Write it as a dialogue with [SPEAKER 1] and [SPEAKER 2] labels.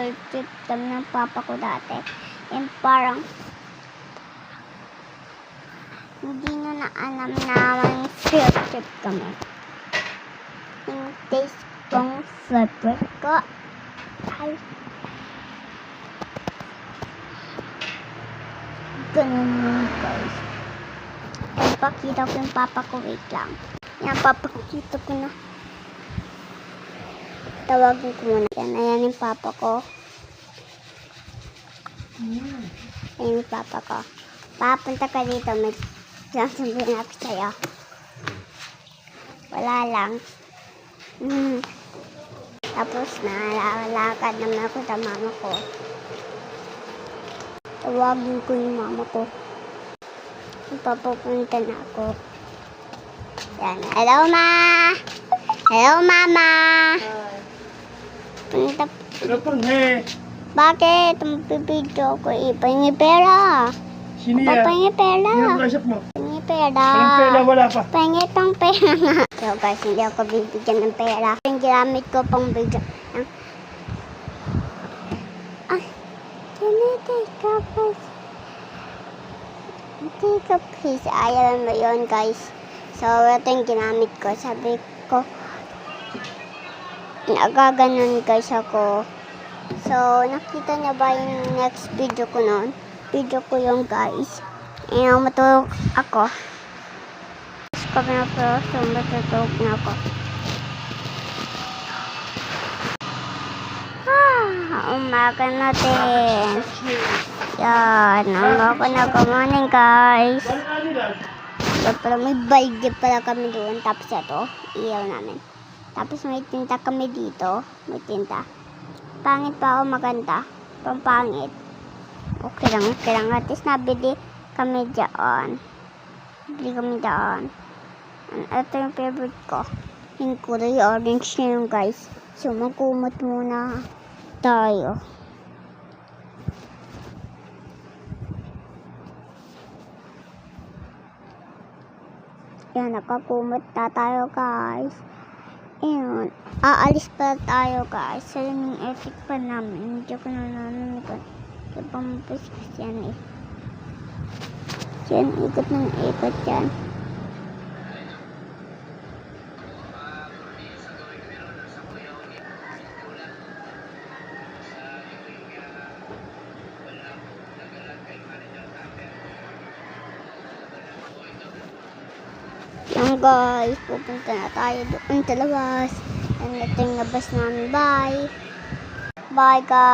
[SPEAKER 1] field trip kami ng papa ko dati. And parang hindi na alam naman field trip kami. Yung taste kong favorite ko ay ganun yun, guys. Pakita ko yung papa ko, wait lang. Yan, papakita ko na. Tawagin ko muna. Yan, ayan yung papa ko. Ayan yung papa ko. Papunta ka dito, may sasabihin ako sa'yo. Wala lang. Tapos nalalakad naman ako sa mama ko. Tawagin ko yung mama ko. Papupunta na ako. Yan. Hello, ma! Hello, mama! Punta.
[SPEAKER 2] Ano pang he?
[SPEAKER 1] Bakit? Magbibidyo ko. Ipahingi pera.
[SPEAKER 2] Sino yan?
[SPEAKER 1] Papahingi pera.
[SPEAKER 2] Sino kausap mo?
[SPEAKER 1] Pahingi pera.
[SPEAKER 2] Walang pera, wala pa.
[SPEAKER 1] Pahingi pang pera nga. So guys, hindi ako bibigyan ng pera. Yung ginamit ko pang bigyan. Ay, tinitake ka pa. Take a piece. Ayaw mo yun, guys. So, ito yung ginamit ko. Sabi ko, nagaganon, guys, ako. So, nakita niya ba yung next video ko nun? Video ko yung, guys. Ayun, matulog ako. Tapos ko na po, so matutulog na ako. Umaga natin. Yan, umaga na. Good morning, guys. Pero may balde pala kami doon. Tapos ito, iyaw namin. Tapos may tinta kami dito. May tinta. Pangit pa ako, maganda. Pampangit. Okay lang. At least nabili kami dyan. Ito yung favorite ko. Yung kulay orange na yun, guys. So, magkumot muna tayo. Yan, nakakumot na tayo, guys. Ayun, aalis pa tayo, guys. So, yung epic pa namin. Hindi ko na namin ikot. Yung pamapaskas yan eh. Yan, ikot ng ikot yan. Yan, guys, pupunta na tayo doon sa labas. Yan, ito yung labas namin. Bye! Bye, guys!